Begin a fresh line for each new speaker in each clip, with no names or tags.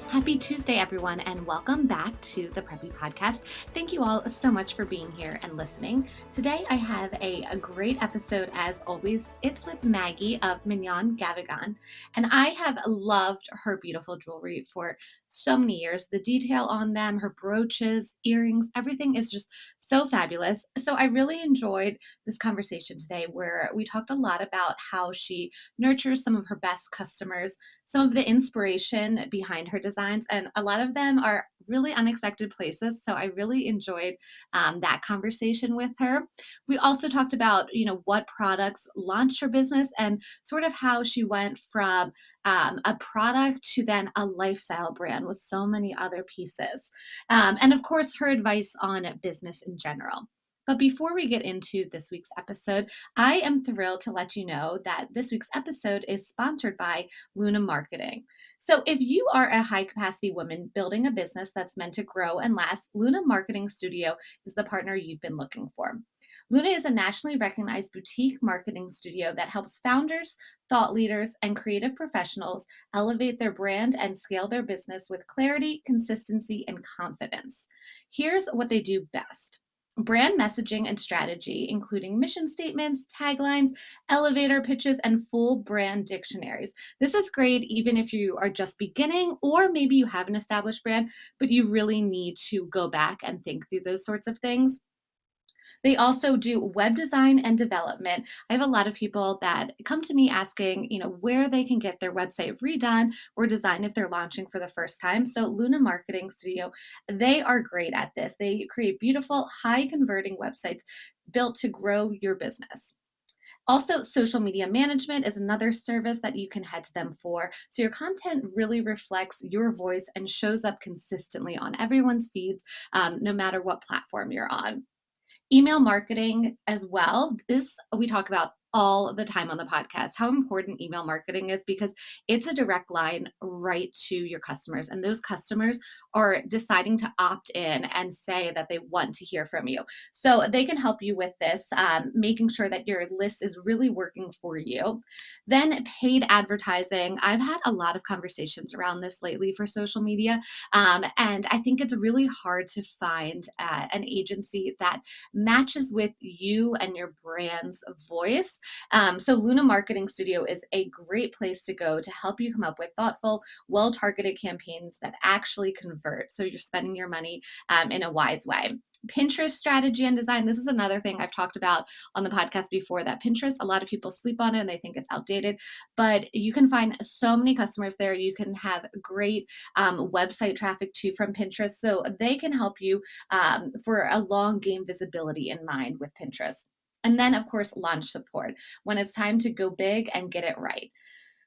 Happy Tuesday, everyone, and welcome back to the Preppy Podcast. Thank you all so much for being here and listening. Today, I have a great episode, as always. It's with Maggie of Mignonne Gavigan, and I have loved her beautiful jewelry for so many years. The detail on them, her brooches, earrings, everything is just so fabulous. So I really enjoyed this conversation today where we talked a lot about how she nurtures some of her best customers, some of the inspiration behind her designs, and a lot of them are really unexpected places. So I really enjoyed that conversation with her. We also talked about, what products launched her business and sort of how she went from a product to then a lifestyle brand with so many other pieces. And of course, her advice on business in general. But before we get into this week's episode, I am thrilled to let you know that this week's episode is sponsored by Luna Marketing. So, if you are a high capacity woman building a business that's meant to grow and last, Luna Marketing Studio is the partner you've been looking for. Luna is a nationally recognized boutique marketing studio that helps founders, thought leaders, and creative professionals elevate their brand and scale their business with clarity, consistency, and confidence. Here's what they do best. Brand messaging and strategy, including mission statements, taglines, elevator pitches, and full brand dictionaries. This is great even if you are just beginning or maybe you have an established brand, but you really need to go back and think through those sorts of things. They also do web design and development. I have a lot of people that come to me asking, where they can get their website redone or designed if they're launching for the first time. So Luna Marketing Studio, they are great at this. They create beautiful, high converting websites built to grow your business. Also, social media management is another service that you can head to them for. So your content really reflects your voice and shows up consistently on everyone's feeds, no matter what platform you're on. Email marketing as well. This we talk about all the time on the podcast, how important email marketing is because it's a direct line right to your customers. And those customers are deciding to opt in and say that they want to hear from you. So they can help you with this, making sure that your list is really working for you. Then paid advertising. I've had a lot of conversations around this lately for social media. And I think it's really hard to find an agency that matches with you and your brand's voice. So Luna Marketing Studio is a great place to go to help you come up with thoughtful, well-targeted campaigns that actually convert. So you're spending your money in a wise way. Pinterest strategy and design. This is another thing I've talked about on the podcast before, that Pinterest, a lot of people sleep on it and they think it's outdated, but you can find so many customers there. You can have great website traffic too from Pinterest. So they can help you for a long game visibility in mind with Pinterest. And then, of course, launch support when it's time to go big and get it right.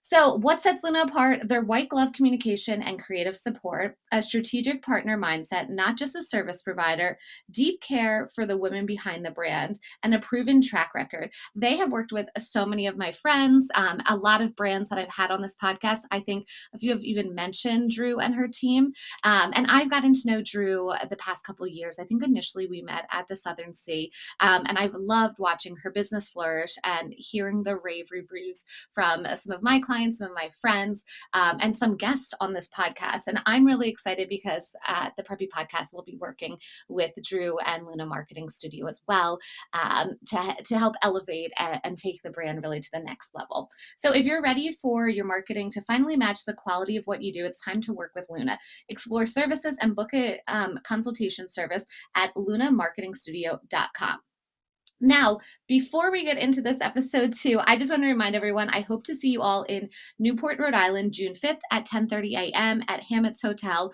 So, what sets Luna apart? Their white glove communication and creative support, a strategic partner mindset, not just a service provider, deep care for the women behind the brand, and a proven track record. They have worked with so many of my friends, a lot of brands that I've had on this podcast. I think a few have even mentioned Drew and her team. And I've gotten to know Drew the past couple of years. I think initially we met at the Southern Sea, and I've loved watching her business flourish and hearing the rave reviews from some of my clients, some of my friends, and some guests on this podcast. And I'm really excited because the Preppy Podcast will be working with Drew and Luna Marketing Studio as well, to help elevate and take the brand really to the next level. So if you're ready for your marketing to finally match the quality of what you do, it's time to work with Luna. Explore services and book a consultation service at lunamarketingstudio.com. Now, before we get into this episode too, I just want to remind everyone, I hope to see you all in Newport, Rhode Island, June 5th at 10:30 a.m. at Hammett's Hotel.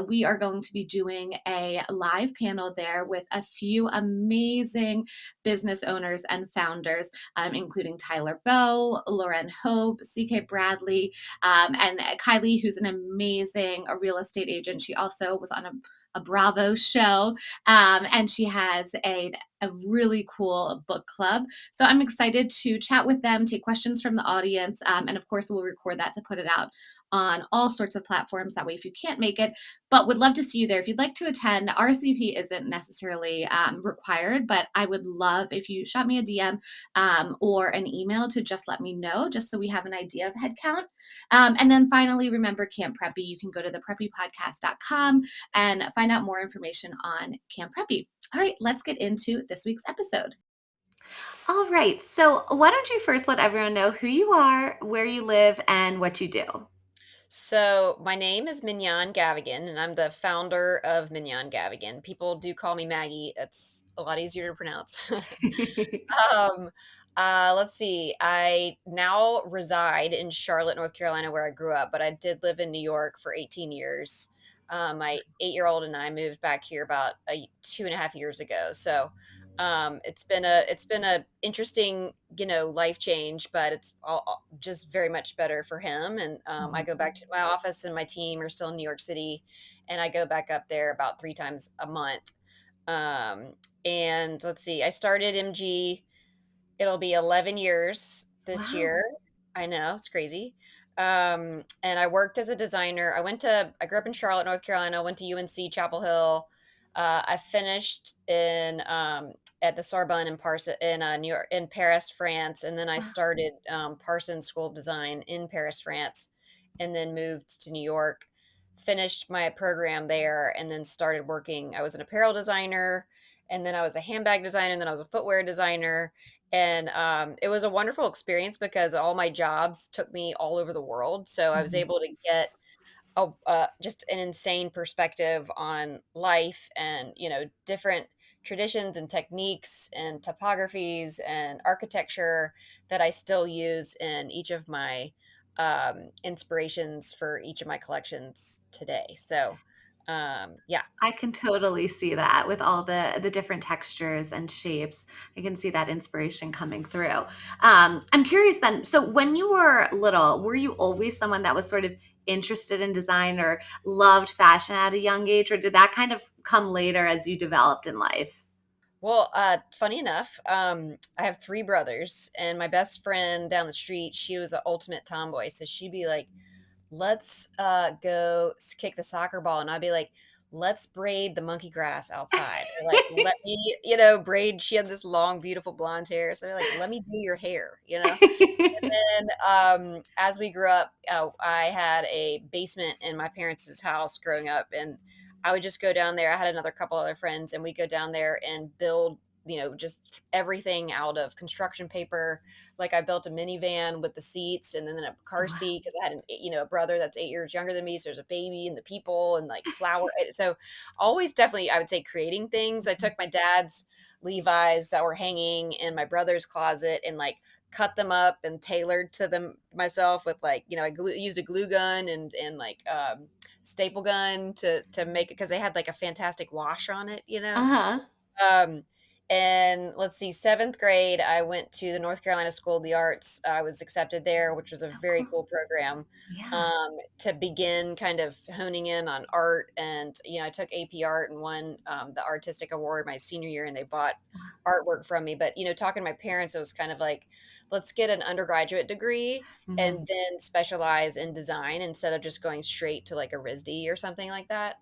We are going to be doing a live panel there with a few amazing business owners and founders, including Tyler Bowe, Lauren Hope, CK Bradley, and Kylie, who's an amazing real estate agent. She also was on a Bravo show, and she has a really cool book club. So I'm excited to chat with them, take questions from the audience, and of course we'll record that to put it out on all sorts of platforms. That way, if you can't make it, but would love to see you there. If you'd like to attend, RSVP isn't necessarily required, but I would love if you shot me a DM or an email to just let me know, just so we have an idea of headcount. And then finally, remember Camp Preppy. You can go to thepreppypodcast.com and find out more information on Camp Preppy. All right, let's get into this week's episode.
All right. So, why don't you first let everyone know who you are, where you live, and what you do?
So my name is Mignonne Gavigan, and I'm the founder of Mignonne Gavigan. People do call me Maggie. It's a lot easier to pronounce. um, let's see. I now reside in Charlotte, North Carolina, where I grew up, but I did live in New York for 18 years. My 8-year-old and I moved back here about 2.5 years ago. So it's been a interesting, life change, but it's all just very much better for him. And I
Mhm.
go back to my office, and my team are still in New York City, and I go back up there about 3 times a month. Um, and let's see, I started MG. It'll be 11 years this
Wow.
year. I know, it's crazy. And I worked as a designer. I grew up in Charlotte, North Carolina, went to UNC Chapel Hill. I finished at the Sorbonne in New York, in Paris, France, and then I
Wow.
started Parsons School of Design in Paris, France, and then moved to New York, finished my program there, and then started working. I was an apparel designer, and then I was a handbag designer, and then I was a footwear designer, and it was a wonderful experience because all my jobs took me all over the world. So I was
Mhm.
able to get just an insane perspective on life, and different traditions and techniques and topographies and architecture that I still use in each of my inspirations for each of my collections today. So yeah.
I can totally see that with all the different textures and shapes. I can see that inspiration coming through. I'm curious then. So, when you were little, were you always someone that was sort of interested in design or loved fashion at a young age, or did that kind of come later as you developed in life?
Well, funny enough, I have 3 brothers, and my best friend down the street, she was an ultimate tomboy. So she'd be like, let's go kick the soccer ball, and I'd be like, let's braid the monkey grass outside, or like, let me braid. She had this long beautiful blonde hair, so I'd be like, let me do your hair. And as we grew up, I had a basement in my parents' house growing up, and I would just go down there. I had another couple other friends, and we go down there and build, just everything out of construction paper. Like, I built a minivan with the seats, and then a car
Wow.
seat because I had a brother that's 8 years younger than me. So there's a baby and the people and like flower. So always definitely, I would say, creating things. I took my dad's Levi's that were hanging in my brother's closet and like cut them up and tailored to them myself with like used a glue gun and like staple gun to make it because they had like a fantastic wash on it.
Uh-huh.
um, and let's see, 7th grade, I went to the North Carolina School of the Arts. I was accepted there, which was a
Oh,
very
cool.
cool program,
Yeah.
to begin kind of honing in on art. And, I took AP art and won the artistic award my senior year, and they bought artwork from me. But, talking to my parents, it was kind of like, let's get an undergraduate degree
Mhm.
and then specialize in design instead of just going straight to like a RISD or something like that.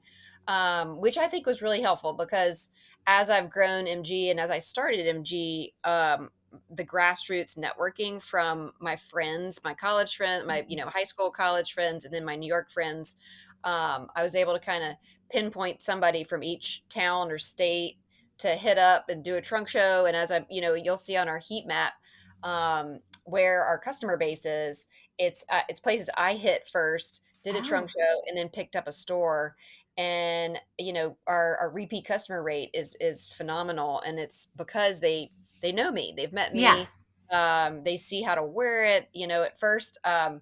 Which I think was really helpful because as I've grown MG and as I started MG, the grassroots networking from my friends, my college friends, my
Mhm.
high school, college friends, and then my New York friends, I was able to kind of pinpoint somebody from each town or state to hit up and do a trunk show. And as you'll see on our heat map, where our customer base is, it's places I hit first, did a trunk
Oh,
show, and then picked up a store. And our repeat customer rate is phenomenal, and it's because they know me, they've met
yeah.
me, they see how to wear it. At first, uh,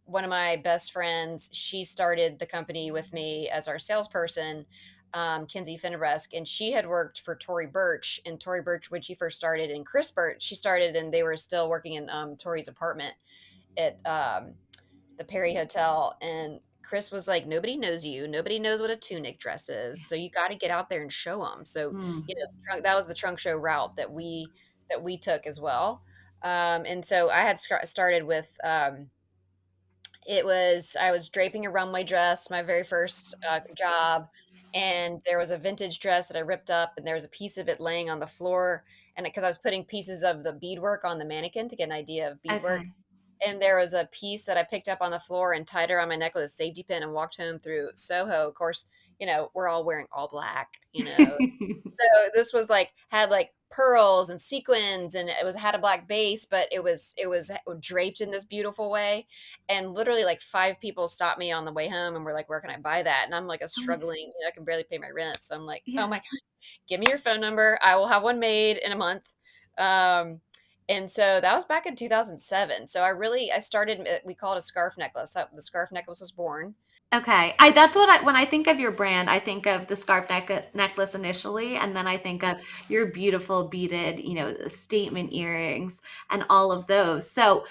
one of my best friends, she started the company with me as our salesperson, Kinsey Finnebresk, and she had worked for Tory Burch. And Tory Burch, when she first started, and Chris Burch, she started, and they were still working in Tory's apartment at the Perry Hotel. And Chris was like, nobody knows you. Nobody knows what a tunic dress is.
Yeah.
So you got to get out there and show them. So,
Mm.
that was the trunk show route that we took as well. And so I had started with I was draping a runway dress, my very first job, and there was a vintage dress that I ripped up, and there was a piece of it laying on the floor, and because I was putting pieces of the beadwork on the mannequin to get an idea of beadwork,
Okay.
and there was a piece that I picked up on the floor and tied around my neck with a safety pin and walked home through Soho. Of course, we're all wearing all black, so this was like had like pearls and sequins, and it was had a black base, but it was draped in this beautiful way. And literally like five people stopped me on the way home and were like, "Where can I buy that?" And I'm like a
Oh my
struggling, I can barely pay my rent. So I'm like, "Oh
Yeah.
my God, give me your phone number. I will have one made in a month." Um, and so that was back in 2007. So I started, we call it a scarf necklace. The scarf necklace was born.
Okay. That's what when I think of your brand, I think of the scarf necklace initially, and then I think of your beautiful beaded, statement earrings and all of those. So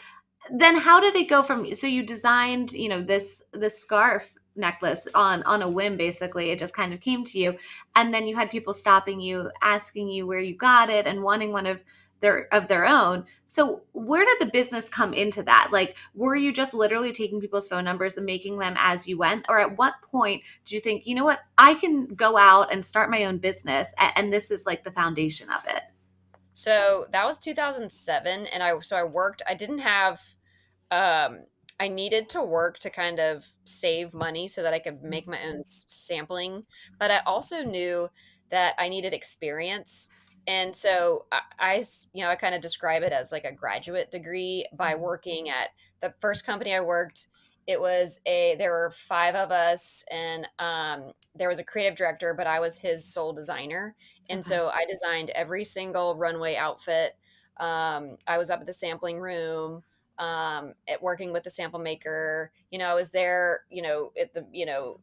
then how did it go from, so you designed, this scarf necklace on a whim, basically. It just kind of came to you. And then you had people stopping you, asking you where you got it and wanting one of their own. So where did the business come into that? Like, were you just literally taking people's phone numbers and making them as you went? Or at what point did you think, you know what, I can go out and start my own business, and this is like the foundation of it?
So that was 2007. And I worked, I didn't have, um, I needed to work to kind of save money so that I could make my own sampling. But I also knew that I needed experience. And so I kind of describe it as like a graduate degree by
Mhm.
working at the first company I worked. There were five of us, and there was a creative director, but I was his sole designer. And
Okay.
so I designed every single runway outfit. I was up at the sampling room, at working with the sample maker. I was there, at the,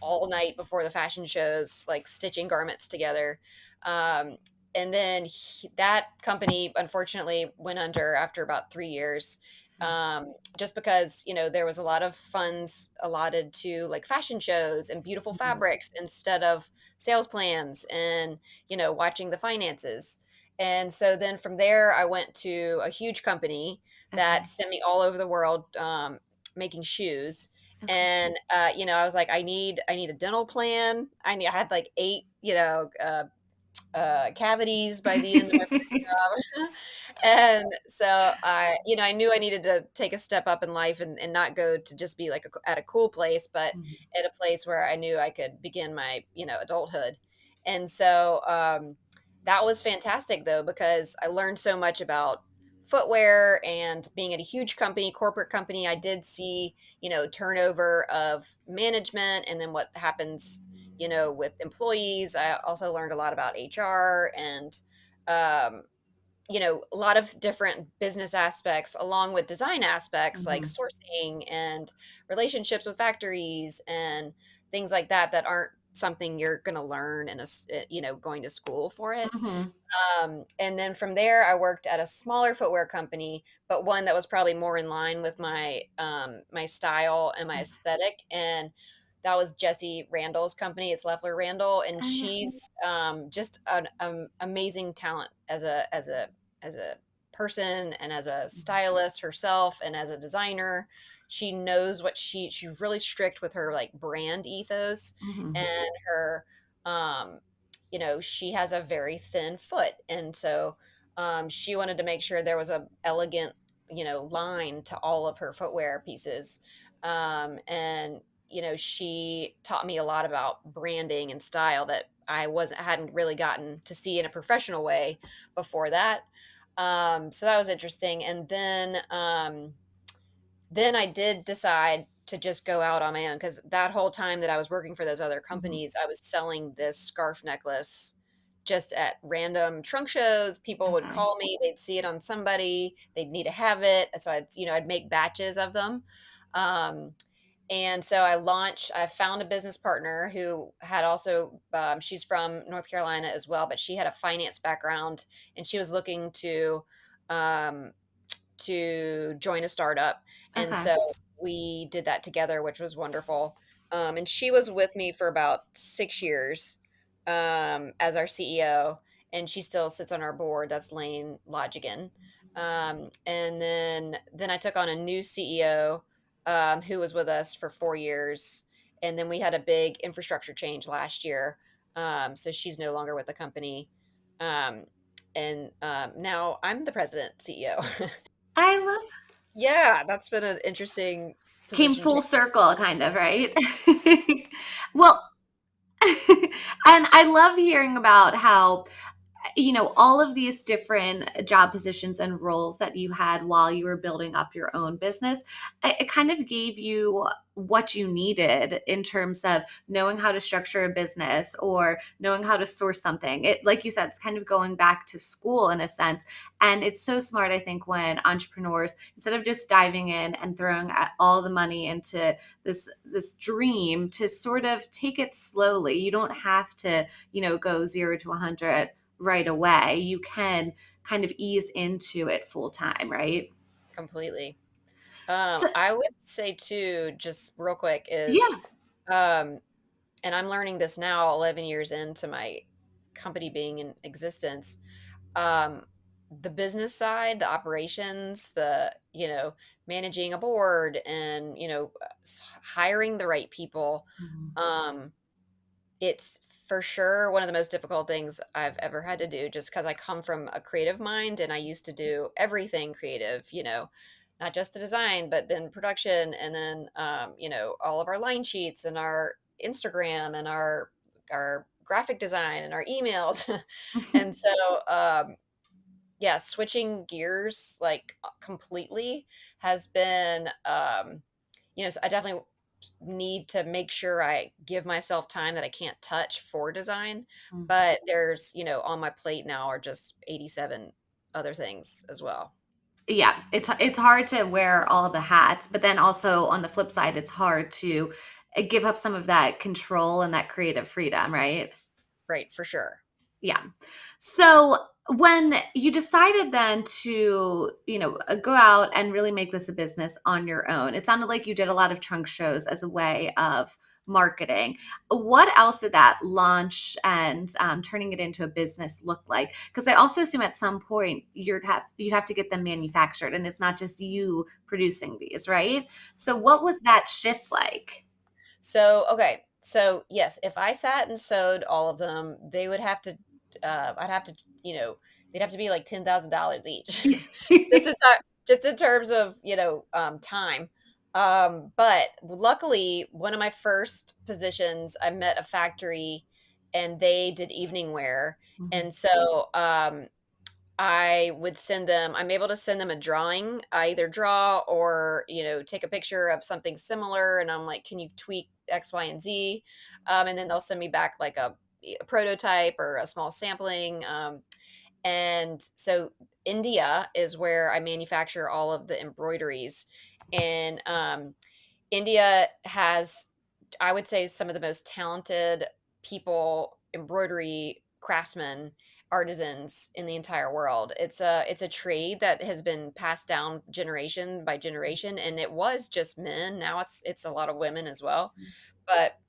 all night before the fashion shows, like stitching garments together. Um, and then that company unfortunately went under after about 3 years. Just because, there was a lot of funds allotted to like fashion shows and beautiful
Mhm.
fabrics instead of sales plans and, watching the finances. And so then from there, I went to a huge company that
Okay.
sent me all over the world, making shoes.
Okay.
And I was like, I need a dental plan. I had like eight, cavities by the end of my job. And so I knew I needed to take a step up in life, and not go to just be like at a cool place, but
Mhm.
at a place where I knew I could begin my, adulthood. And so that was fantastic though, because I learned so much about footwear, and being at a huge company, corporate company, I did see, turnover of management, and then what happens, with employees. I also learned a lot about HR, and um, a lot of different business aspects, along with design aspects like
Mhm.
sourcing and relationships with factories and things like that, that aren't something you're going to learn going to school for it.
Mhm.
And then from there, I worked at a smaller footwear company, but one that was probably more in line with my style and my aesthetic. And that was Jessie Randall's company. It's Leffler Randall, and
Oh, yeah.
she's just an amazing talent as a person, and as a stylist herself, and as a designer. She knows she's really strict with her like brand ethos,
Mhm.
and her um she has a very thin foot. And so she wanted to make sure there was a elegant, line to all of her footwear pieces. And she taught me a lot about branding and style that I hadn't really gotten to see in a professional way before that. So that was interesting. And then I did decide to just go out on my own, because that whole time that I was working for those other
Mhm.
companies, I was selling this scarf necklace just at random trunk shows. People would
Okay.
call me, they'd see it on somebody, they'd need to have it. So I'd make batches of them. Um, and so I found a business partner who had also, she's from North Carolina as well, but she had a finance background, and she was looking um, to join a startup. And
Okay.
so we did that together, which was wonderful. And she was with me for about 6 years, as our CEO, and she still sits on our board. That's Lane Logigan. And then I took on a new CEO who was with us for 4 years. And then we had a big infrastructure change last year. So she's no longer with the company. Um, and now I'm the president CEO.
I love
Yeah, that's been an interesting
came
position
full
change.
circle kind of, right? Well, and I love hearing about how all of these different job positions and roles that you had while you were building up your own business, it kind of gave you what you needed in terms of knowing how to structure a business or knowing how to source something. It, like you said, it's kind of going back to school in a sense. And it's so smart, I think, when entrepreneurs, instead of just diving in and throwing all the money into this dream, to sort of take it slowly. You don't have to, go 0 to 100 right away. You can kind of ease into it full time, right?
Completely.
So,
I would say too, just real quick, is
yeah.
um, and I'm learning this now, 11 years into my company being in existence. Um, the business side, the operations, the managing a board, and hiring the right people.
Mhm.
Um, it's for sure one of the most difficult things I've ever had to do, just because I come from a creative mind and I used to do everything creative, not just the design, but then production, and then all of our line sheets and our Instagram and our graphic design and our emails. And so yeah, switching gears like completely has been so I definitely need to make sure I give myself time that I can't touch for design.
Mm.
But there's, on my plate now are just 87 other things as well.
Yeah, it's hard to wear all the hats, but then also on the flip side, it's hard to give up some of that control and that creative freedom, right?
Right, for sure.
Yeah. So when you decided then to, go out and really make this a business on your own, it sounded like you did a lot of trunk shows as a way of marketing. What else did that launch and turning it into a business look like? Because I also assume at some point you'd have to get them manufactured, and it's not just you producing these, right? So what was that shift like?
So, okay. So, yes, if I sat and sewed all of them, they would have to, I'd have to, they'd have to be like $10,000 each, just in terms of, time. But luckily, one of my first positions, I met a factory and they did evening wear.
Mhm.
And so, I'm able to send them a drawing. I either draw or, take a picture of something similar. And I'm like, can you tweak X, Y, and Z? And then they'll send me back like a prototype or a small sampling. And so India is where I manufacture all of the embroideries. And India has, I would say, some of the most talented people, embroidery craftsmen, artisans in the entire world. It's a trade that has been passed down generation by generation, and it was just men. Now it's a lot of women as well. But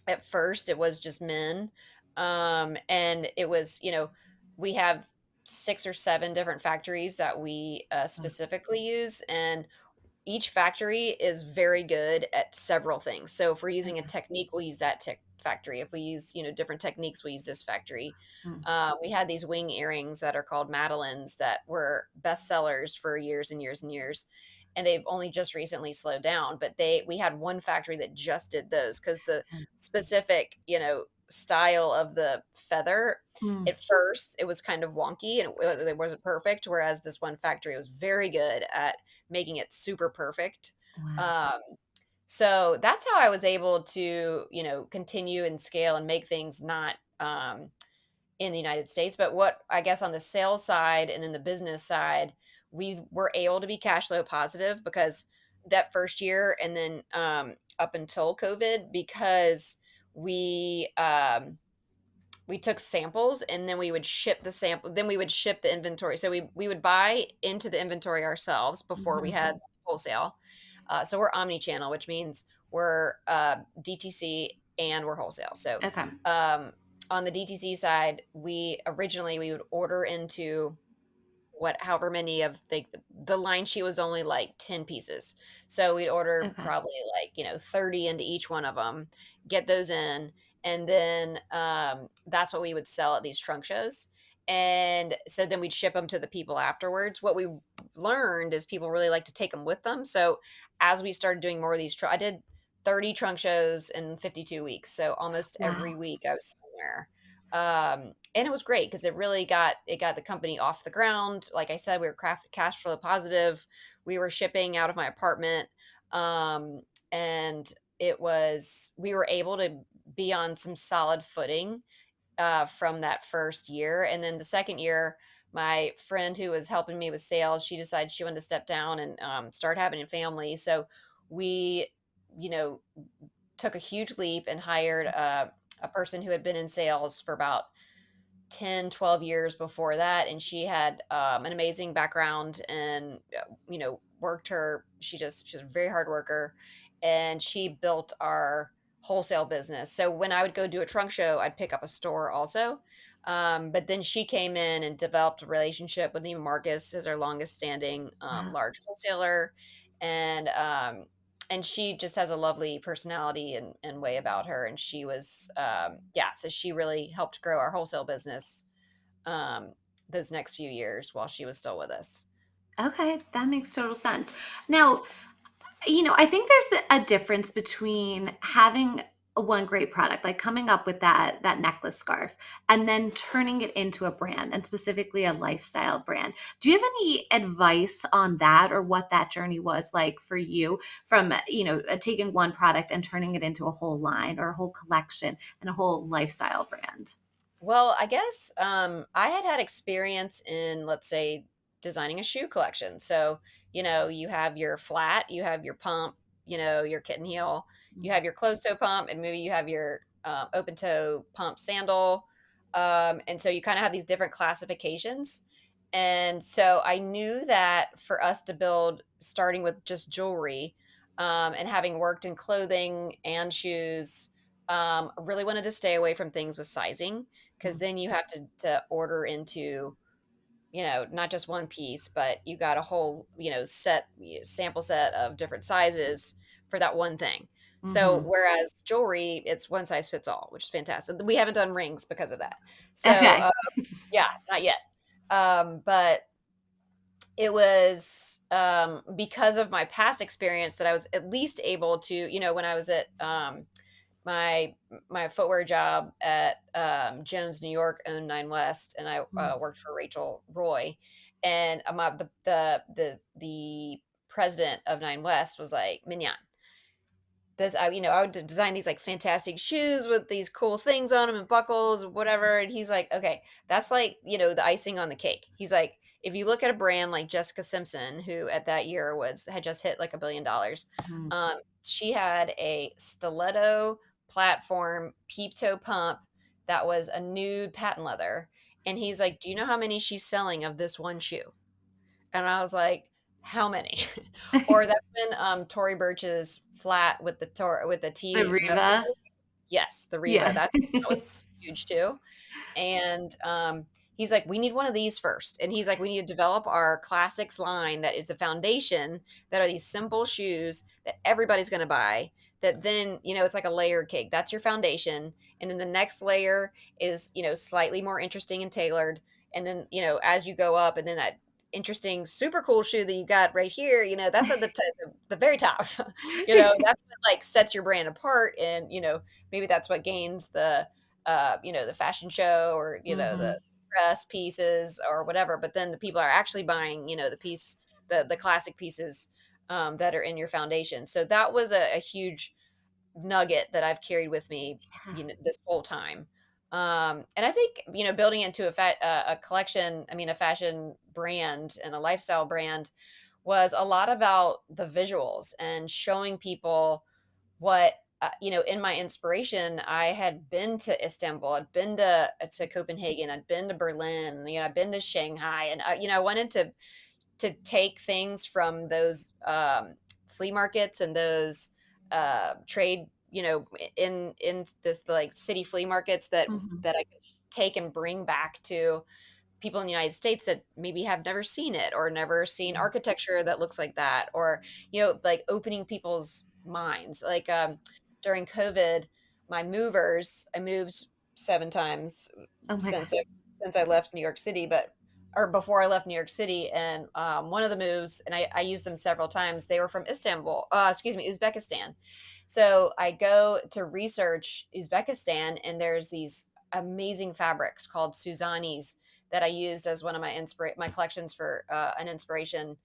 at first it was just men. And it was, we have 6 or 7 different factories that we specifically use, and each factory is very good at several things. So if we're using a technique, we'll use that factory. If we use, different techniques, we'll use this factory.
Mm.
We had these wing earrings that are called Madeleines that were bestsellers for years and years and years. And they've only just recently slowed down, but we had one factory that just did those because the specific, style of the feather,
Mm.
at first it was kind of wonky and it wasn't perfect. Whereas this one factory was very good at making it super perfect.
Wow.
Um, so that's how I was able to, continue and scale and make things not in the United States. But what I guess on the sales side and then the business side, we were able to be cash flow positive because that first year and then up until COVID, because we we took samples and then we would ship the sample, then we would ship the inventory. So we would buy into the inventory ourselves before we
Mhm.
had wholesale. So we're omni-channel, which means we're DTC and we're wholesale. So
Okay.
on the DTC side, we would order into however many of the line sheet was only like 10 pieces. So we'd order
Okay.
probably like, 30 into each one of them, get those in, and then that's what we would sell at these trunk shows. And so then we'd ship them to the people afterwards. What we learned is people really like to take them with them. So as we started doing more of these, I did 30 trunk shows in 52 weeks. So almost every
Wow.
week I was somewhere. And it was great because it got the company off the ground. Like I said, we were cash flow positive. We were shipping out of my apartment. And we were able to be on some solid footing from that first year. And then the second year, my friend who was helping me with sales, she decided she wanted to step down and start having a family. So we, you know, took a huge leap and hired a person who had been in sales for about 10, 12 years before that. And she had an amazing background and, she's a very hard worker, and she built our wholesale business. So when I would go do a trunk show, I'd pick up a store also. But then she came in and developed a relationship with Neiman Marcus as our longest standing
Wow.
large wholesaler. And she just has a lovely personality and way about her. And she was, so she really helped grow our wholesale business um, those next few years while she was still with us.
Okay, that makes total sense. Now, I think there's a difference between having one great product, like coming up with that necklace scarf, and then turning it into a brand, and specifically a lifestyle brand. Do you have any advice on that, or what that journey was like for you from, taking one product and turning it into a whole line or a whole collection and a whole lifestyle brand?
Well, I guess I had experience in, let's say, designing a shoe collection. So, you have your flat, you have your pump, your kitten heel, you have your closed toe pump, and maybe you have your open toe pump sandal. And so you kind of have these different classifications. And so I knew that for us to build, starting with just jewelry, and having worked in clothing and shoes, I really wanted to stay away from things with sizing, because
Mm.
then you have to order into, not just one piece, but you got a whole, sample set of different sizes for that one thing. So
Mhm.
whereas jewelry, it's one size fits all, which is fantastic. We haven't done rings because of that. So
Okay.
yeah, not yet. But it was because of my past experience that I was at least able to, when I was at my my footwear job at Jones, New York, owned Nine West, and I
Mm.
worked for Rachel Roy. And the president of Nine West was like, Mignon, I would design these like fantastic shoes with these cool things on them and buckles and whatever. And he's like, okay, that's like, the icing on the cake. He's like, if you look at a brand like Jessica Simpson, who at that year had just hit like $1 billion,
Mhm.
she had a stiletto platform peep toe pump that was a nude patent leather. And he's like, do you know how many she's selling of this one shoe? And I was like, how many? Or that's when Tory Burch's flat with the
The
T
Riva?
yes, the Reba.
Yeah.
That was huge too. And he's like, we need one of these first. And he's like, we need to develop our classics line that is the foundation, that are these simple shoes that everybody's going to buy. That then, it's like a layered cake. That's your foundation. And then the next layer is, slightly more interesting and tailored. And then, as you go up, and then that interesting, super cool shoe that you got right here, that's at the very top. That's what like sets your brand apart. And, maybe that's what gains the fashion show, or the
Mhm.
press pieces or whatever. But then the people are actually buying the classic pieces that are in your foundation. So that was a huge nugget that I've carried with me, this whole time. And I think, building into a collection, I mean, a fashion brand and a lifestyle brand, was a lot about the visuals and showing people what, in my inspiration, I had been to Istanbul, I'd been to Copenhagen, I'd been to Berlin, I'd been to Shanghai, and I wanted to take things from those flea markets and those trade, in this like city flea markets, that
Mhm.
I could take and bring back to people in the United States that maybe have never seen it or never seen architecture that looks like that, or, like opening people's minds. Like, during COVID, my movers, I moved 7 times
Oh my God.
since I left New York City, or before I left New York City. And one of the moves, and I used them several times, they were from Uzbekistan. So I go to research Uzbekistan, and there's these amazing fabrics called Suzanis that I used as one of my collections for an inspiration,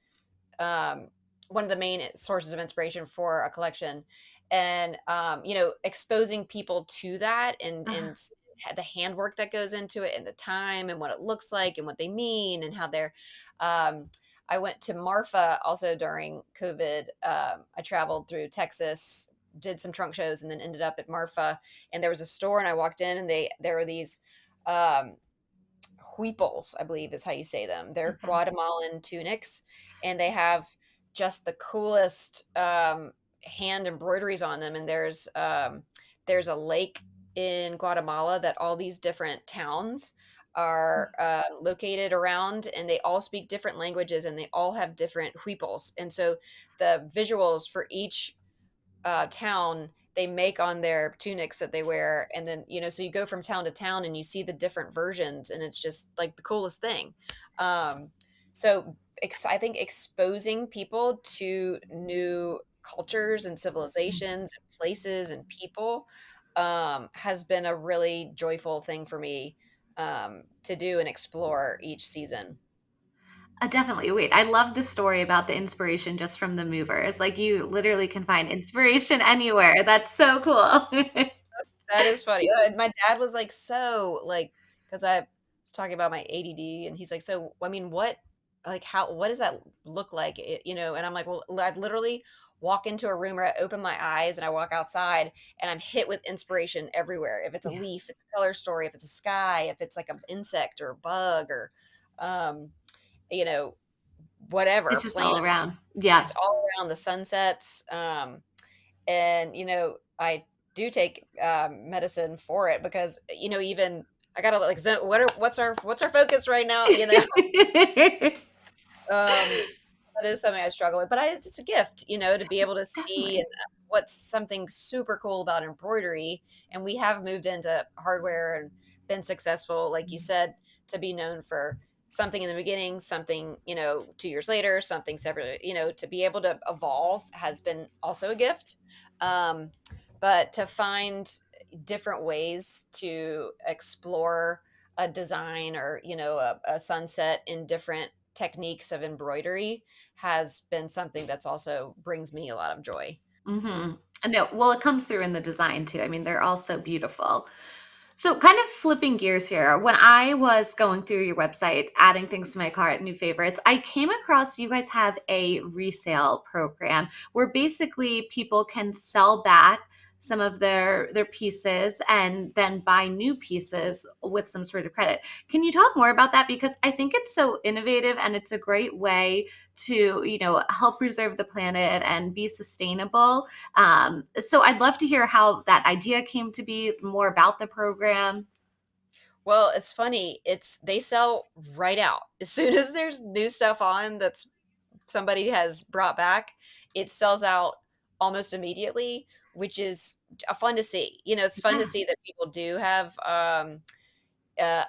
um, one of the main sources of inspiration for a collection. And exposing people to that, and the handwork that goes into it, and the time, and what it looks like, and what they mean, and how they're I went to Marfa also during COVID. I traveled through Texas, did some trunk shows, and then ended up at Marfa. And there was a store, and I walked in, and there were these um, huipos, I believe is how you say them. They're
Okay.
Guatemalan tunics, and they have just the coolest hand embroideries on them. And there's a lake in Guatemala that all these different towns are located around, and they all speak different languages, and they all have different huipos. And so the visuals for each town, they make on their tunics that they wear. And then, so you go from town to town, and you see the different versions, and it's just like the coolest thing. um, so I think exposing people to new cultures and civilizations and places and people has been a really joyful thing for me to do and explore each season.
Definitely. Wait, I love the story about the inspiration just from the movers. Like you literally can find inspiration anywhere. That's so cool.
That is funny. My dad was like, so like, because I was talking about my ADD, and he's like, so I mean, what does that look like? And I'm like, well, I literally walk into a room, or I open my eyes and I walk outside, and I'm hit with inspiration everywhere. If it's a
Yeah.
leaf, it's a color story. If it's a sky, if it's like an insect or a bug, or, um, you know,
It's
whatever
just
plant,
all around. Yeah.
it's all around the sunsets. And I do take medicine for it, because even I gotta like what's our focus right now. That is something I struggle with, but it's a gift, to be able to see. And
Definitely.
what's something super cool about embroidery, and we have moved into hardware and been successful, like you said, to be known for something in the beginning, something 2 years later, something separate. To be able to evolve has been also a gift. um, but to find different ways to explore a design, or a sunset in different techniques of embroidery has been something that's also brings me a lot of joy.
Mhm. I know. Well, it comes through in the design too. I mean, they're all so beautiful. So, kind of flipping gears here, when I was going through your website, adding things to my cart, new favorites, I came across you guys have a resale program where basically people can sell back some of their pieces and then buy new pieces with some sort of credit. Can you talk more about that? Because I think it's so innovative and it's a great way to, help preserve the planet and be sustainable. So I'd love to hear how that idea came to be, more about the program.
Well, it's funny. They sell right out. As soon as there's new stuff on that's somebody has brought back, it sells out almost immediately, which is fun to see. It's fun to
Yeah.
see that people do have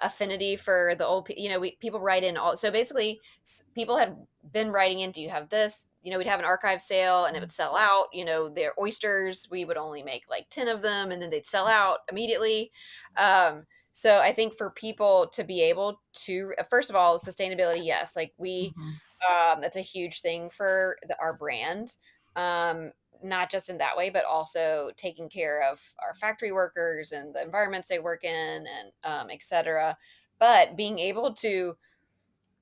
affinity for the old. People write in all. So basically, people had been writing in, do you have this? We'd have an archive sale, and it would sell out. Their oysters, we would only make like 10 of them, and then they'd sell out immediately. So I think for people to be able to, first of all, sustainability, yes, like
Mhm.
that's a huge thing for our brand. Um, Not just in that way, but also taking care of our factory workers and the environments they work in, and et cetera. But being able to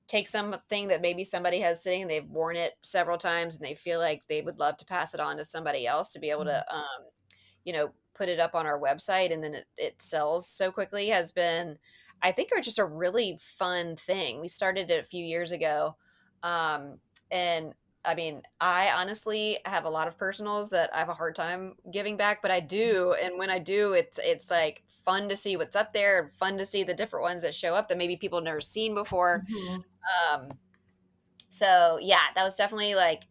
take something that maybe somebody has sitting, and they've worn it several times, and they feel like they would love to pass it on to somebody else, to be able to put it up on our website, and then it sells so quickly, has been, I think, are just a really fun thing. We started it a few years ago. And I mean, I honestly have a lot of personals that I have a hard time giving back, but I do. And when I do, it's like fun to see what's up there and fun to see the different ones that show up that maybe people have never seen before.
Mhm.
Um, so yeah, that was definitely like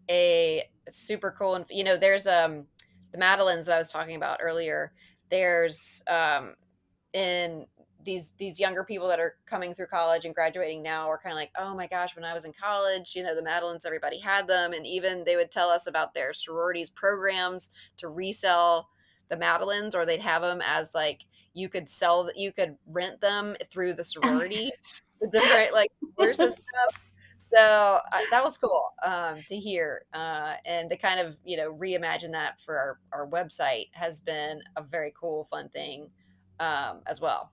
a super cool. And there's the Madeleines that I was talking about earlier. There's in these younger people that are coming through college and graduating now are kind of like, oh my gosh, when I was in college, the Madeleines, everybody had them, and even they would tell us about their sororities programs to resell the Madeleines, or they'd have them as like you could rent them through the sorority, the different like tours and stuff. So that was cool to hear, and to kind of reimagine that for our website has been a very cool, fun thing as well.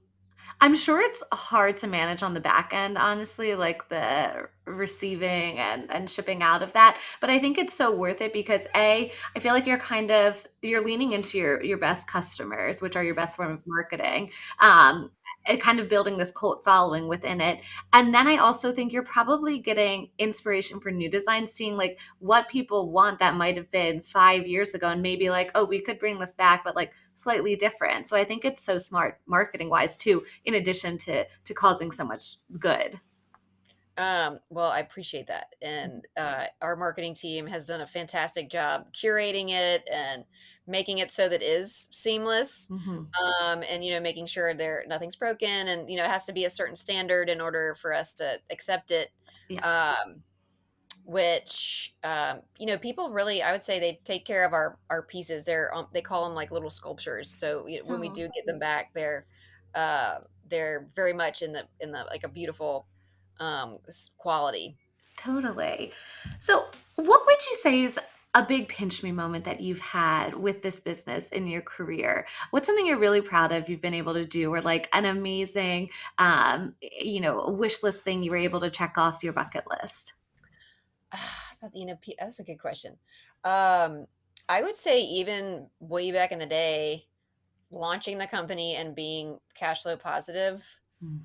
I'm sure it's hard to manage on the back end, honestly, like the receiving and shipping out of that. But I think it's so worth it because I feel like you're leaning into your best customers, which are your best form of marketing. Um, and kind of building this cult following within it. And then I also think you're probably getting inspiration for new designs, seeing like what people want that might have been 5 years ago and maybe like, oh, we could bring this back, but like slightly different. So I think it's so smart marketing wise too, in addition to causing so much good.
Well, I appreciate that. And our marketing team has done a fantastic job curating it and making it so that it is seamless.
Hmm.
And making sure nothing's broken, and it has to be a certain standard in order for us to accept it.
Yeah,
Um, which people really, I would say, they take care of our pieces. They call them like little sculptures. So when we
oh,
do get them back, uh they're very much in the like a beautiful quality.
totally. So what would you say is a big pinch me moment that you've had with this business in your career? What's something you're really proud of you've been able to do, or like an amazing wish list thing you were able to check off your bucket list?
That's a good question. um I would say even way back in the day, launching the company and being cash flow positive,
Mm.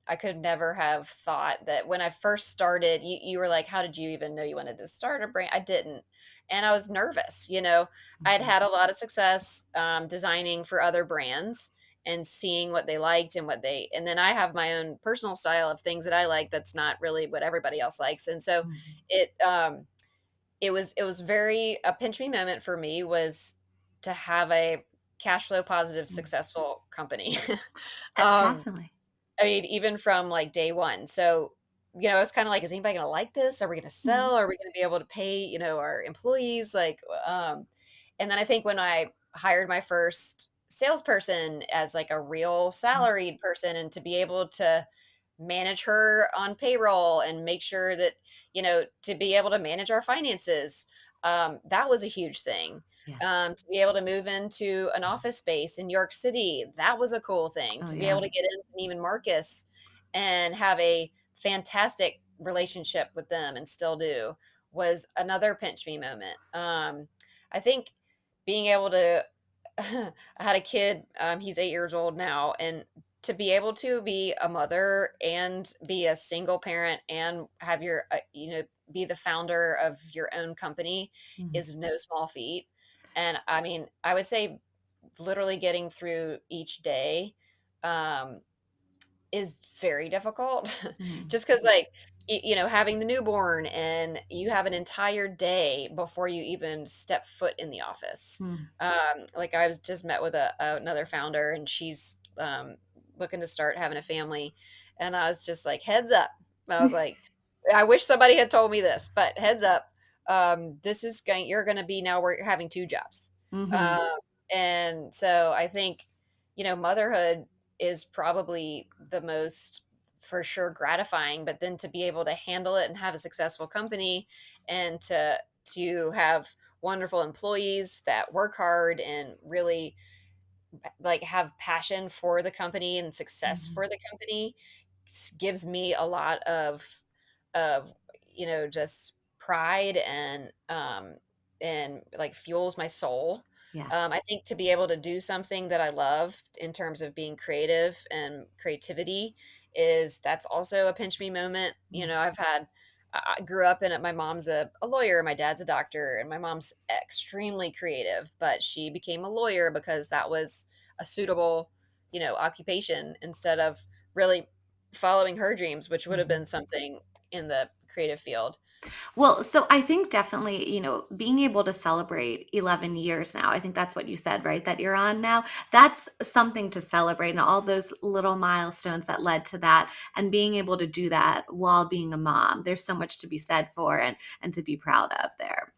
I could never have thought that when I first started. You were like, how did you even know you wanted to start a brand? I didn't. And I was nervous. I'd
Mhm.
had a lot of success designing for other brands and seeing what they liked and then I have my own personal style of things that I like that's not really what everybody else likes. And so
Mhm.
it it was very a pinch me moment for me was to have a cash flow positive
Mm.
successful company. um
Definitely.
I mean, even from like day one. So, it's kind of like, is anybody going to like this? Are we going to
Mm.
sell? Are we going to be able to pay, our employees? And then I think when I hired my first salesperson as like a real
Mm.
salaried person, and to be able to manage her on payroll and make sure that, to be able to manage our finances, that was a huge thing.
Yeah.
To be able to move into an office space in New York City, that was a cool thing.
Oh
To be able
yeah.
to get into Neiman Marcus and have a fantastic relationship with them and still do was another pinch me moment. I think being able to, I had a kid, he's 8 years old now, and to be able to be a mother and be a single parent and have be the founder of your own company
Mm.
is no small feat. And I mean, I would say literally getting through each day um, is very difficult.
Mm.
Just because, like, having the newborn and you have an entire day before you even step foot in the office.
Mm.
Like, I was just met with another founder, and she's looking to start having a family. And I was just like, heads up. I was like, I wish somebody had told me this, but heads up. You're going to be now we're having two jobs.
Hmm.
Um, and so I think, motherhood is probably the most, for sure, gratifying, but then to be able to handle it and have a successful company, and to have wonderful employees that work hard and really like have passion for the company and success
Hmm.
for the company gives me a lot of just pride and like fuels my soul.
Yeah.
I think to be able to do something that I love in terms of being creative and creativity, is that's also a pinch me moment.
Mm.
I've had I grew up in it. My mom's a lawyer, my dad's a doctor, and my mom's extremely creative, but she became a lawyer because that was a suitable, occupation instead of really following her dreams, which would have
Mhm.
been something in the creative field.
Well, so I think definitely, being able to celebrate 11 years now, I think that's what you said, right? That you're on now. That's something to celebrate, and all those little milestones that led to that, and being able to do that while being a mom. There's so much to be said for and to be proud of there.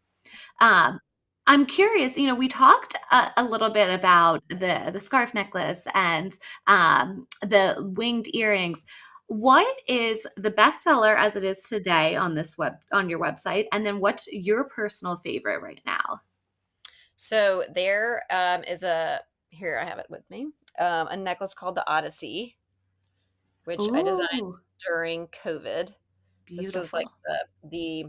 Um, I'm curious, we talked a little bit about the scarf necklace and the winged earrings. What is the bestseller as it is today on your website? And then what's your personal favorite right now?
So there is here I have it with me, a necklace called the Odyssey, which I designed
Ooh,
during COVID. This was like
beautiful.
the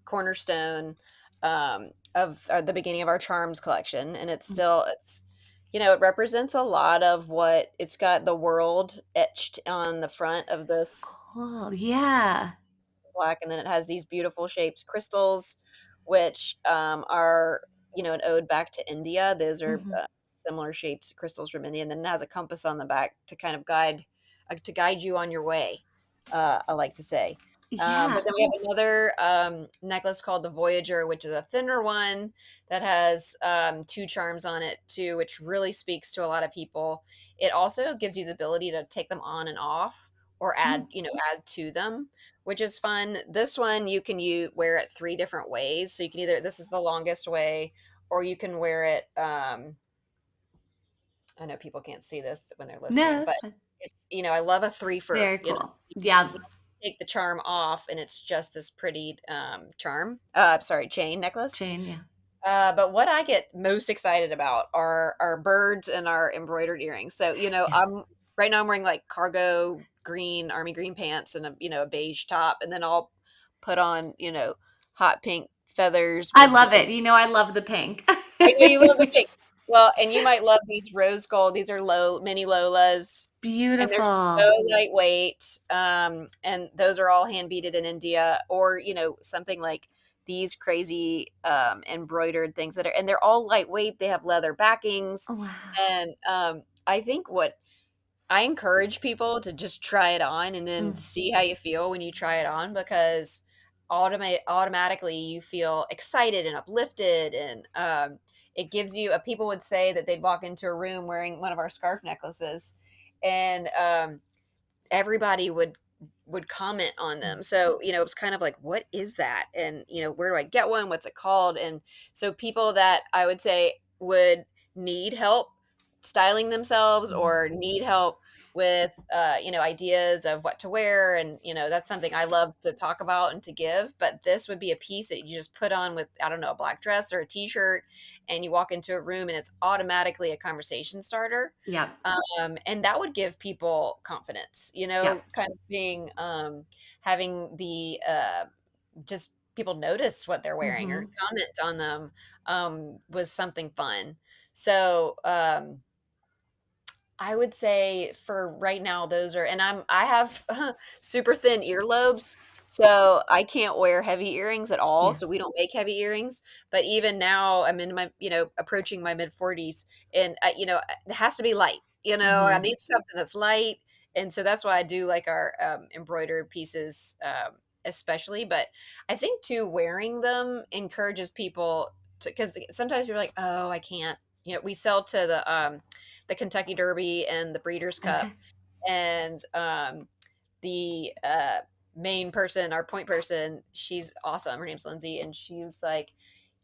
cornerstone of the beginning of our charms collection, and
Mm,
it represents a lot of what it's got the world etched on the front of this
cool. Yeah.
black, and then it has these beautiful shaped crystals, which are an ode back to India. Those are
Mhm.
similar shapes crystals from India, and then it has a compass on the back to kind of guide you on your way. I like to say. But
Yeah.
then we have another necklace called the Voyager, which is a thinner one that has two charms on it too, which really speaks to a lot of people. It also gives you the ability to take them on and off, or
Mm.
add to them, which is fun. This one you wear it three different ways. So you can either, this is the longest way, or you can wear it. I know people can't see this when they're
No,
listening, but
that's fine.
I love a three for,
Very cool.
you
Yeah.
can take the charm off and it's just this pretty chain necklace.
Chain. Yeah.
But what I get most excited about are our birds and our embroidered earrings. So,
Yeah.
right now I'm wearing like cargo green, army green pants and a beige top, and then I'll put on, hot pink feathers
I
with
love it. I love the pink.
I know you love the pink. Well, and you might love these rose gold. These are mini Lolas, and they're
Beautiful.
so lightweight. And those are all hand beaded in India, or something like these crazy embroidered things and they're all lightweight. They have leather backings,
Wow.
and I think what I encourage people to just try it on and then
Mm,
see how you feel when you try it on, because automatically you feel excited and uplifted, and it gives you people would say that they'd walk into a room wearing one of our scarf necklaces, and everybody would comment on
mm,
them. So, it was kind of like, what is that? And, where do I get one? What's it called? And so people that I would say would need help styling themselves,
mhm.
or need help with, ideas of what to wear. And, that's something I love to talk about and to give. But this would be a piece that you just put on with, I don't know, a black dress or a t-shirt, and you walk into a room and it's automatically a conversation starter.
Yep.
And that would give people confidence,
Yep.
kind of being, having the, just people notice what they're wearing or
Mhm.
comment on them, was something fun. So, I would say for right now, those are, and I have super thin earlobes, so I can't wear heavy earrings at all.
Yeah.
So we don't make heavy earrings. But even now, I'm in my, approaching my mid 40s, and it has to be light. I
Mhm.
need something that's light, and so that's why I do like our embroidered pieces, especially. But I think too, wearing them encourages people to, because sometimes people are like, oh, I can't. We sell to the Kentucky Derby and the Breeders'
Okay.
Cup, and the main person, our point person, she's awesome. Her name's Lindsay, and she was like,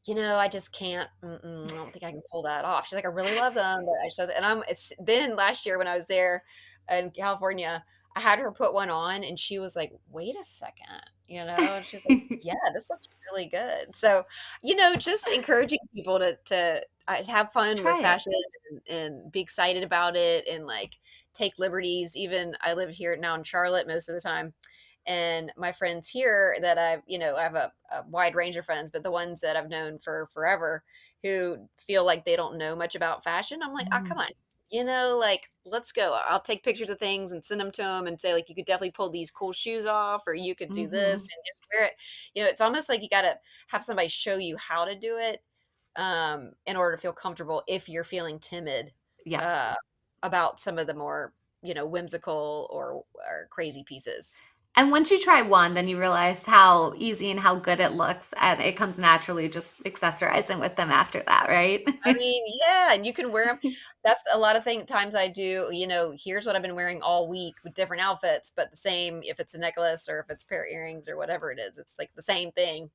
I just can't. I don't think I can pull that off. She's like, I really love them, but I just, and I'm. It's then last year when I was there in California, I had her put one on, and she was like, "Wait a second," and she's like, "Yeah, this looks really good." So, just encouraging people to have
Just
fun with
try it.
fashion, and be excited about it, and like take liberties. Even I live here now in Charlotte most of the time, and my friends here that I have a wide range of friends, but the ones that I've known for forever, who feel like they don't know much about fashion, I'm like, ah, come
Mhm.
on, like, let's go. I'll take pictures of things and send them to him and say, like, you could definitely pull these cool shoes off, or you could do this
Mm-hmm.
and just wear it. It's almost like you got to have somebody show you how to do it, in order to feel comfortable if you're feeling timid,
Yeah.
uh, about some of the more, whimsical or crazy pieces.
And once you try one, then you realize how easy and how good it looks, and it comes naturally just accessorizing with them after that, right?
I mean, yeah, and you can wear them. That's a lot of times I do, here's what I've been wearing all week with different outfits, but the same, if it's a necklace or if it's a pair of earrings or whatever it is, it's like the same thing.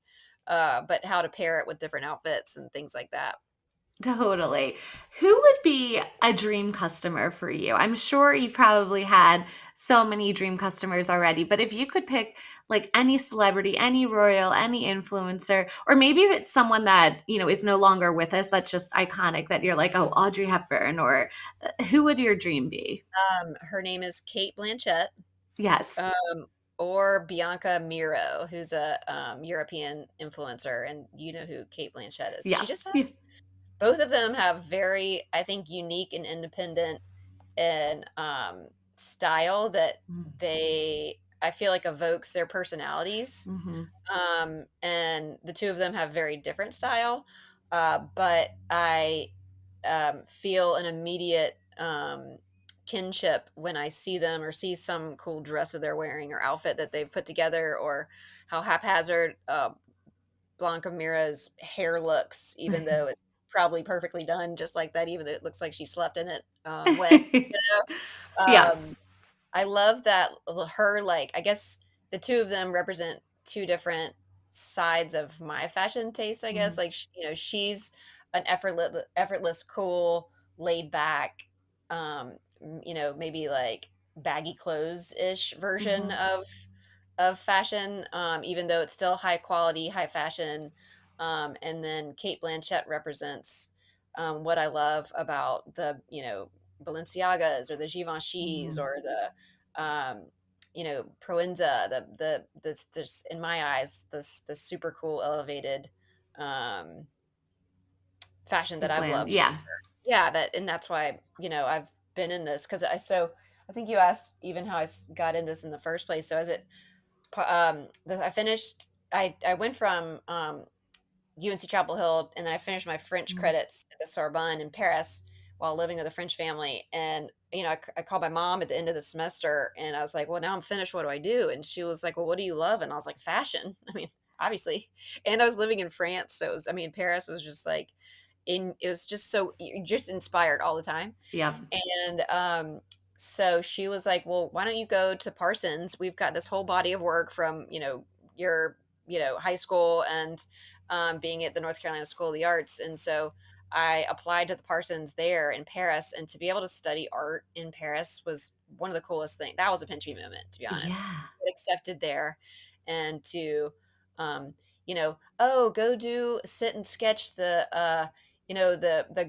But how to pair it with different outfits and things like that.
Totally. Who would be a dream customer for you? I'm sure you've probably had so many dream customers already, but if you could pick like any celebrity, any royal, any influencer, or maybe if it's someone that, is no longer with us, that's just iconic that you're like, oh, Audrey Hepburn, or who would your dream be?
Her name is Kate Blanchett,
Yes.
or Bianca Miro, who's a European influencer, and you know who Kate Blanchett is.
Yeah.
She just has both of them have very, I think, unique and independent and style that I feel like evokes their personalities.
Mm-hmm.
And the two of them have very different style, but I feel an immediate kinship when I see them or see some cool dress that they're wearing or outfit that they've put together, or how haphazard Blanca Mira's hair looks, even though it's probably perfectly done just like that, even though it looks like she slept in it wet.
Yeah.
Um, I love that her, like, I guess the two of them represent two different sides of my fashion taste, I guess.
Mhm.
Like, she's an effortless, cool, laid back, maybe like baggy clothes ish version
Mhm.
of fashion, even though it's still high quality, high fashion. And then Kate Blanchett represents what I love about the, Balenciagas or the Givenchy's
Mhm.
or the Proenza, this in my eyes, this super cool elevated um fashion that
Like
I've
glam.
loved for,
Yeah.
yeah, that's why, I've been in this, because I think you asked even how got into this in the first place. So as it I finished, I went from UNC Chapel Hill, and then I finished my French
Mhm.
credits at the Sorbonne in Paris while living with a French family. And I called my mom at the end of the semester, and I was like, "Well, now I'm finished. What do I do?" And she was like, "Well, what do you love?" And I was like, "Fashion." I mean, obviously. And I was living in France, so Paris was just like it was just so you're just inspired all the time.
Yep.
And so she was like, "Well, why don't you go to Parsons? We've got this whole body of work from, your, high school and being at the North Carolina School of the Arts." And so I applied to the Parsons there in Paris, and to be able to study art in Paris was one of the coolest things. That was a pinch me moment, to be honest.
Yeah.
To get accepted there, and to, oh, go sit and sketch the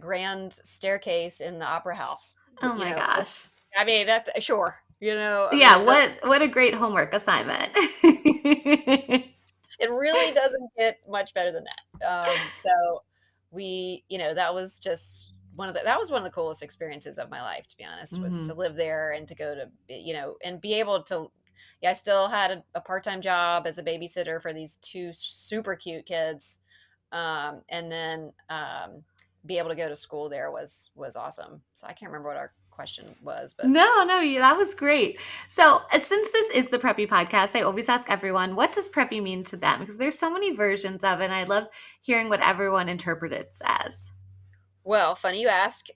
grand staircase in the opera house.
Oh my gosh.
I mean, that sure,
Yeah, what a great homework assignment.
it really doesn't get much better than that. So that was just that was one of the coolest experiences of my life, to be honest, was to
Mhm.
live there and to go to, and be able to, yeah, I still had a part-time job as a babysitter for these two super cute kids. And then be able to go to school there was awesome. So I can't remember what our question was, but
No, no, that was great. So, since this is the Preppy Podcast, I always ask everyone, what does preppy mean to them? Because there's so many versions of it, and I love hearing what everyone interprets it as.
well, funny you ask.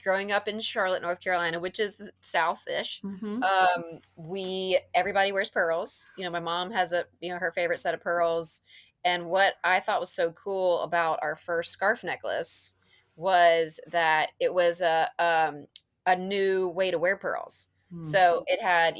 Growing up in Charlotte, North Carolina, which is south-ish,
Mhm.
we everybody wears pearls. My mom has her favorite set of pearls, and what I thought was so cool about our first scarf necklace was that it was a new way to wear pearls.
Mm.
So it had,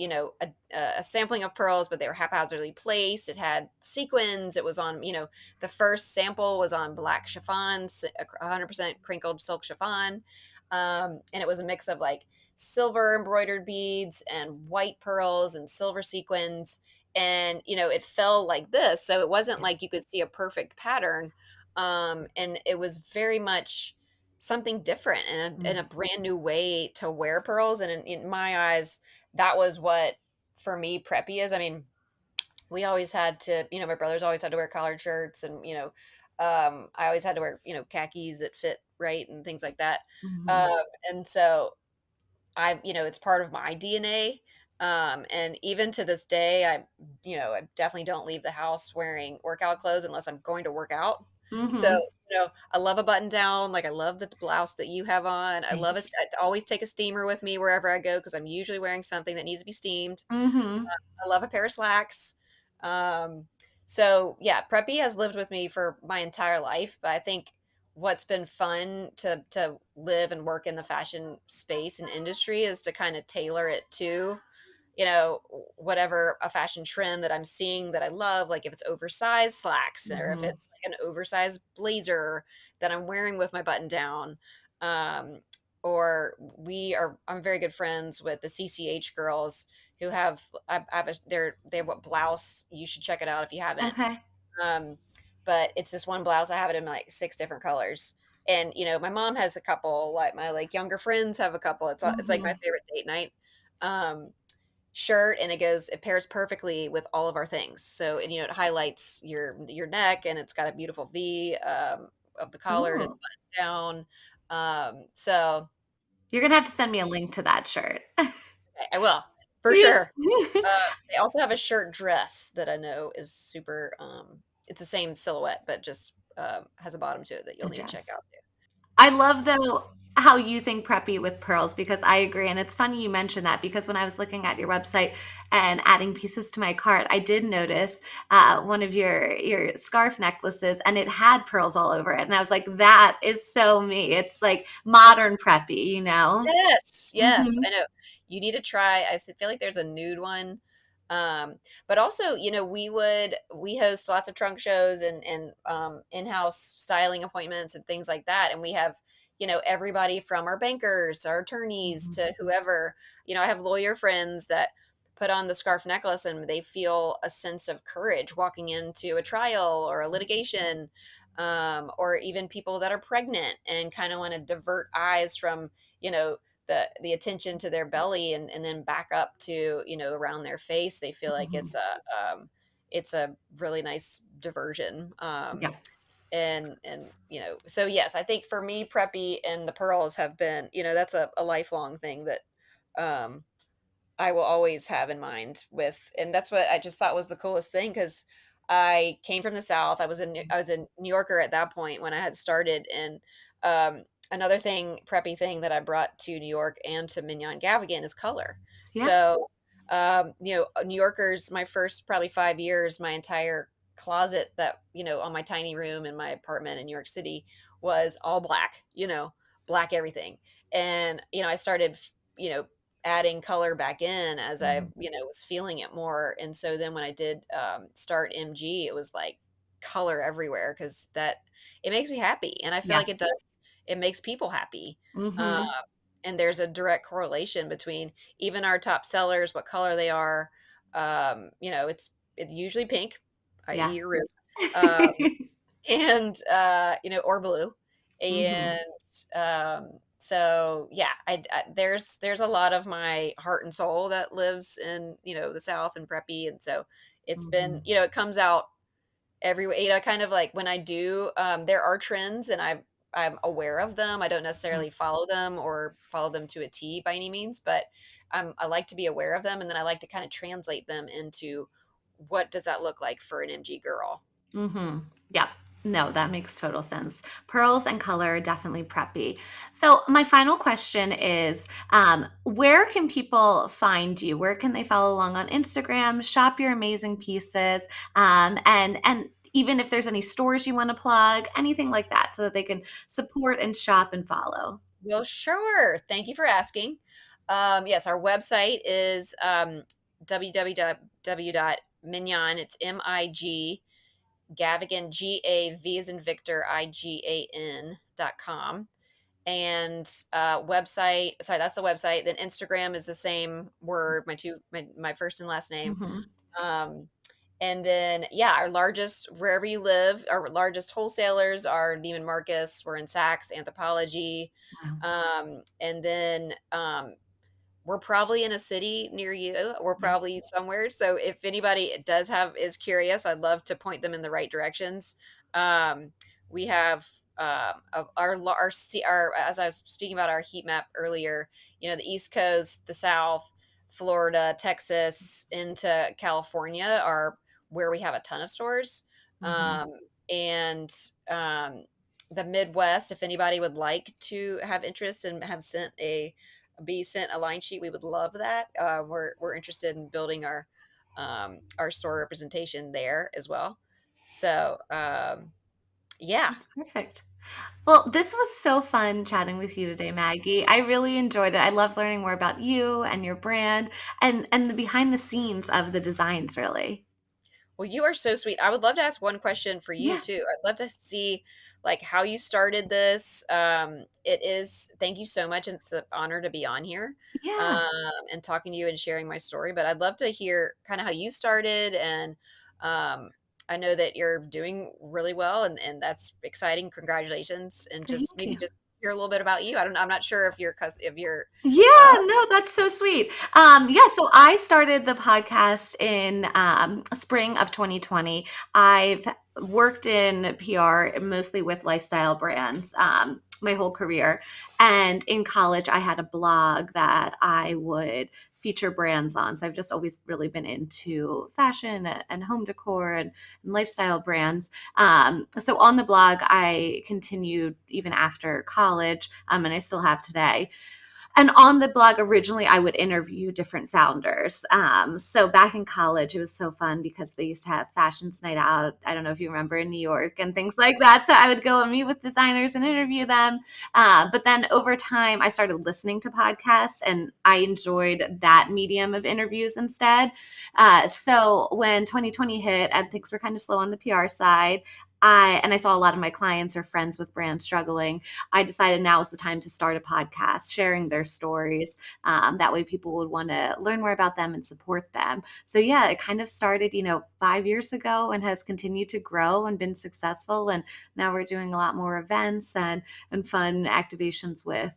a sampling of pearls, but they were haphazardly placed. It had sequins. It was on, the first sample was on black chiffon, 100% crinkled silk chiffon. And it was a mix of like silver embroidered beads and white pearls and silver sequins. And, it fell like this. So it wasn't
Yeah.
like you could see a perfect pattern. And it was very much something different and
Mm.
a brand new way to wear pearls. And in my eyes, that was what for me preppy is. I mean, we always had to, my brothers always had to wear collared shirts, and I always had to wear khakis that fit right and things like that.
Mhm.
Um, and so it's part of my DNA. And even to this day, I definitely don't leave the house wearing workout clothes unless I'm going to work out. So,
Mhm.
I love a button down. Like I love the blouse that you have on. I love
Thank
I always take a steamer with me wherever I go because I'm usually wearing something that needs to be steamed.
you. Mhm.
I love a pair of slacks. Um, so yeah, preppy has lived with me for my entire life, but I think what's been fun to live and work in the fashion space and industry is to kind of tailor it to whatever a fashion trend that I'm seeing that I love, like if it's oversized slacks or if
Mhm.
it's like an oversized blazer that I'm wearing with my button down. Um, I'm very good friends with the CCH girls who I have they have what blouse, you should check it out if you haven't.
Okay.
Um, but it's this one blouse. I have it in like 6 different colors. And my mom has a couple, like my like younger friends have a couple. It's like my
Mhm.
favorite date night. Um, shirt, and it pairs perfectly with all of our things. So it highlights your neck, and it's got a beautiful V of the collar and the
Ooh.
button down. So
You're gonna have to send me a link to that shirt.
I will for sure. They also have a shirt dress that I know is super. It's the same silhouette, but just has a bottom to it that you'll need to check
Adjust.
out.
I love though how you think preppy with pearls because I agree. And it's funny you mentioned that because when I was looking at your website and adding pieces to my cart, I did notice one of your scarf necklaces and it had pearls all over it. And I was like, that is so me. It's like modern preppy, you know?
Yes, yes,
Hmm.
I know. You need to try. Feel like there's a nude one. But also, we host lots of trunk shows and in-house styling appointments and things like that. And we have, everybody from our bankers, our attorneys
Hmm.
to whoever. I have lawyer friends that put on the scarf necklace and they feel a sense of courage walking into a trial or a litigation. Or even people that are pregnant and kind of want to divert eyes from the attention to their belly and then back up to around their face. They feel like
Hmm.
it's a really nice diversion.
Yeah.
And so yes, I think for me preppy and the pearls have been, that's a lifelong thing that um I will always have in mind with, and that's what I just thought was the coolest thing because I came from the South. I was a New Yorker at that point when I had started, and another thing, preppy thing that I brought to New York and to Mignonne Gavigan is color.
Yeah.
So, New Yorkers, my first probably 5 years, my entire closet that on my tiny room in my apartment in New York City was all black. Black everything, and I started, you know adding color back in as I,
Mhm.
was feeling it more. And so then when I did start MG, it was like color everywhere because that it makes me happy, and I feel
Yeah.
like it does. It makes people happy, uh,
Hmm.
and there's a direct correlation between even our top sellers, what color they are. It's usually pink, i.e.
Yeah.
your room, um, and or blue.
Hmm.
And so yeah, there's a lot of my heart and soul that lives in the South and preppy. And so it's been,
Hmm.
it comes out every way, kind of like when I do, there are trends, and I'm aware of them. I don't necessarily follow them or follow them to a T by any means, but I like to be aware of them, and then I like to kind of translate them into what does that look like for an MG girl.
Hmm. Yeah. No, that makes total sense. Pearls and color are definitely preppy. So, my final question is where can people find you? Where can they follow along on Instagram, shop your amazing pieces, and even if there's any stores you want to plug, anything like that, so that they can support and shop and follow?
Well, sure. Thank you for asking. Yes, our website is www.mignon, it's MIG, Gavigan, GAV as in Victor, IGAN.com. And that's the website. Then Instagram is the same word, my first and last name.
Hmm.
Um, And then, yeah, our largest, wherever you live, our largest wholesalers are Neiman Marcus. We're in Saks, Anthropologie.
Wow.
And then we're probably in a city near you. We're probably somewhere. So if anybody is curious, I'd love to point them in the right directions. We have as I was speaking about our heat map earlier, the East Coast, the South, Florida, Texas, into California are where we have a ton of stores.
Mhm.
And the Midwest, if anybody would like to have interest and be sent a line sheet, we would love that. We're interested in building our store representation there as well. So yeah.
That's perfect. Well, this was so fun chatting with you today, Maggie. I really enjoyed it. I loved learning more about you and your brand and the behind the scenes of the designs, really.
Well, you are so sweet. I would love to ask one question for you
Yeah.
too. I'd love to see like how you started this. Thank you so much. It's an honor to be on here
Yeah.
and talking to you and sharing my story. But I'd love to hear kind of how you started. And I know that you're doing really well, and that's exciting. Congratulations. And just
Thank
maybe
you.
just hear a little bit about you. I don't know. I'm not sure if you're
Yeah,
uh,
no, that's so sweet. Yeah, so I started the podcast in spring of 2020. I've worked in PR mostly with lifestyle brands my whole career. And in college, I had a blog that I would feature brands on. So I've just always really been into fashion and home decor and lifestyle brands. So on the blog, I continued even after college, and I still have today. And on the blog, originally, I would interview different founders. So back in college, it was so fun because they used to have Fashions Night Out. I don't know if you remember, in New York and things like that. So I would go and meet with designers and interview them. But then over time, I started listening to podcasts, and I enjoyed that medium of interviews instead. So when 2020 hit and things were kind of slow on the PR side, I saw a lot of my clients or friends with brands struggling. I decided now is the time to start a podcast, sharing their stories. That way people would want to learn more about them and support them. So yeah, it kind of started, 5 years ago and has continued to grow and been successful. And now we're doing a lot more events and fun activations with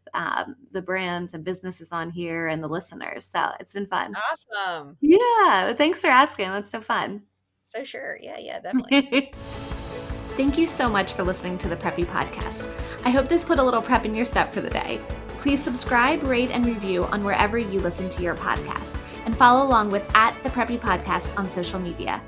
the brands and businesses on here and the listeners. So it's been fun.
awesome.
Yeah. Thanks for asking. That's so fun.
So sure. Yeah, yeah, definitely.
Thank you so much for listening to the Preppy Podcast. I hope this put a little prep in your step for the day. Please subscribe, rate, and review on wherever you listen to your podcast, and follow along with @the Preppy Podcast on social media.